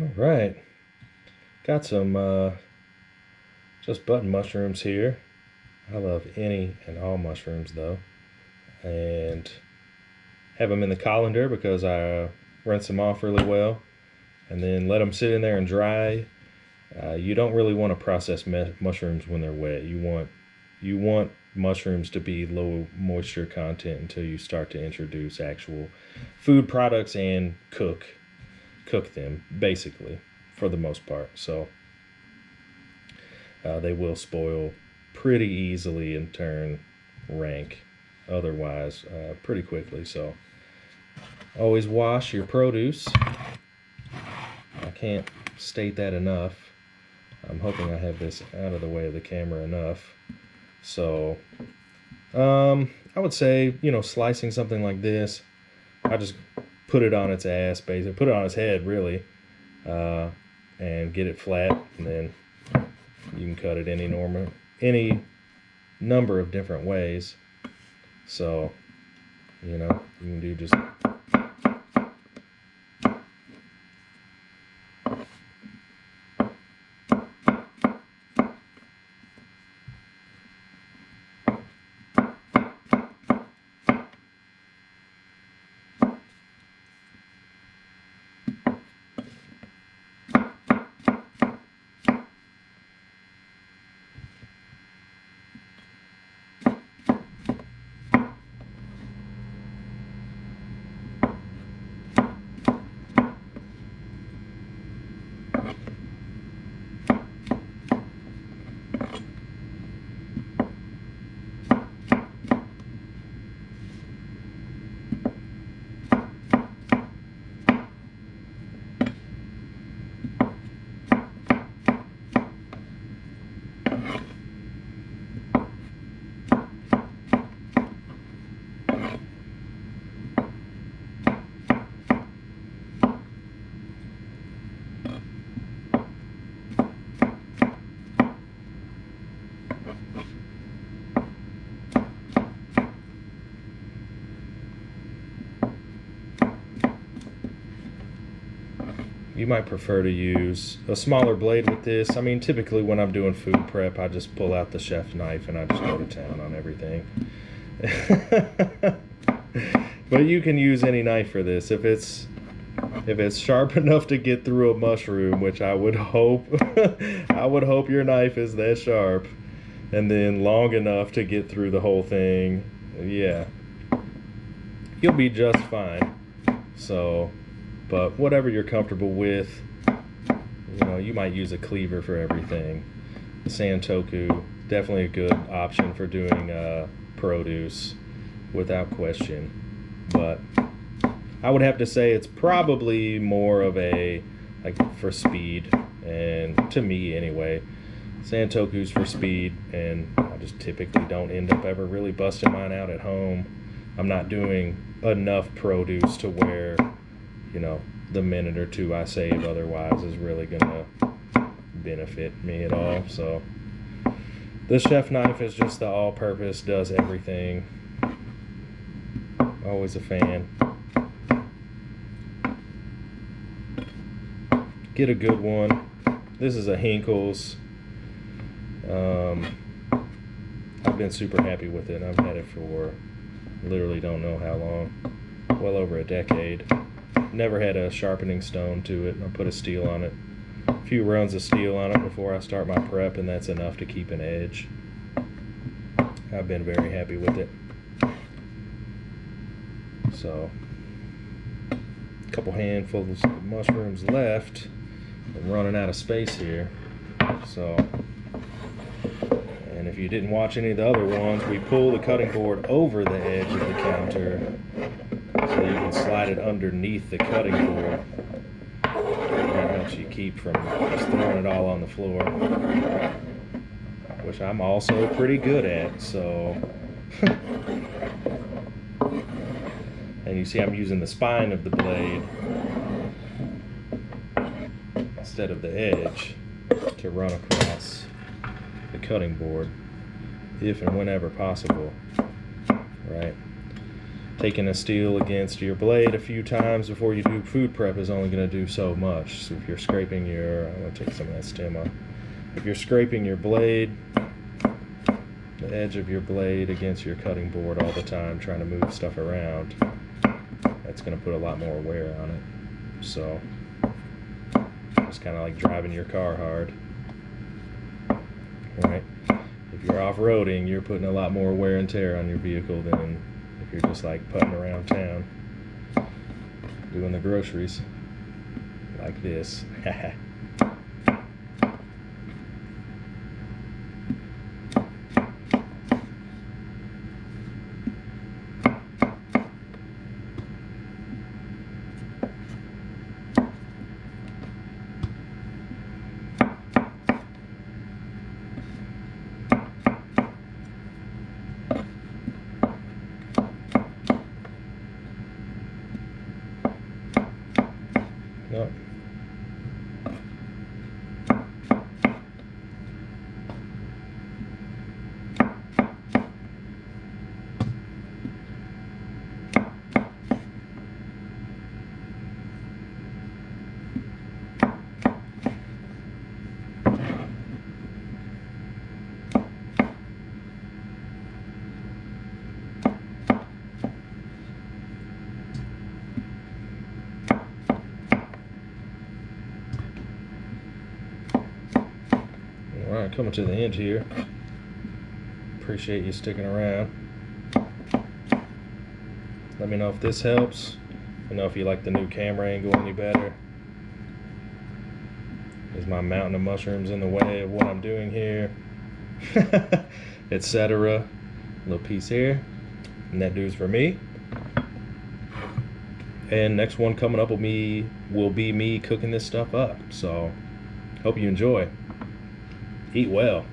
All right, got some just button mushrooms here. I love any and all mushrooms though, and have them in the colander because I rinse them off really well, and then let them sit in there and dry. You don't really want to process mushrooms when they're wet. You want mushrooms to be low moisture content until you start to introduce actual food products and cook them basically for the most part. So they will spoil pretty easily and turn rank otherwise pretty quickly. So always wash your produce. I can't state that enough. I'm hoping I have this out of the way of the camera enough. So I would say, slicing something like this, I just put it on its ass, basically, put it on its head, really, and get it flat, and then you can cut it any number of different ways. So, you can do just you might prefer to use a smaller blade with this. I mean, typically when I'm doing food prep, I just pull out the chef's knife and I just go to town on everything. But you can use any knife for this. If it's sharp enough to get through a mushroom, which I would hope, I would hope your knife is that sharp, and then long enough to get through the whole thing, yeah, you'll be just fine. So, but whatever you're comfortable with, you might use a cleaver for everything. The Santoku, definitely a good option for doing produce without question. But I would have to say it's probably more of a, for speed, and to me anyway, Santoku's for speed, and I just typically don't end up ever really busting mine out at home. I'm not doing enough produce to where, the minute or two I save otherwise is really gonna benefit me at all. So the chef knife is just the all-purpose, does everything. Always a fan. Get a good one. This is a Henckels. I've been super happy with it. I've had it for literally don't know how long. Well over a decade. Never had a sharpening stone to it. I put a steel on it. A few runs of steel on it before I start my prep, and that's enough to keep an edge. I've been very happy with it. So, a couple handfuls of mushrooms left. I'm running out of space here. So, and if you didn't watch any of the other ones, we pull the cutting board over the edge of the counter so you can slide it underneath the cutting board. That helps you keep from just throwing it all on the floor, which I'm also pretty good at. So, and you see I'm using the spine of the blade instead of the edge to run across the cutting board if and whenever possible, right? taking a steel against your blade a few times before you do food prep is only going to do so much. So if you're scraping your, I'm going to take some of that stem off. If you're scraping your blade, the edge of your blade against your cutting board all the time, trying to move stuff around, that's going to put a lot more wear on it. So it's kind of like driving your car hard, right? If you're off-roading, you're putting a lot more wear and tear on your vehicle than if you're just like putting around town, doing the groceries like this. No. Alright, coming to the end here. Appreciate you sticking around. Let me know if this helps. Let me know if you like the new camera angle any better. Is my mountain of mushrooms in the way of what I'm doing here? Etc. Little piece here. And that do's for me. And next one coming up will be me cooking this stuff up. So hope you enjoy. Eat well.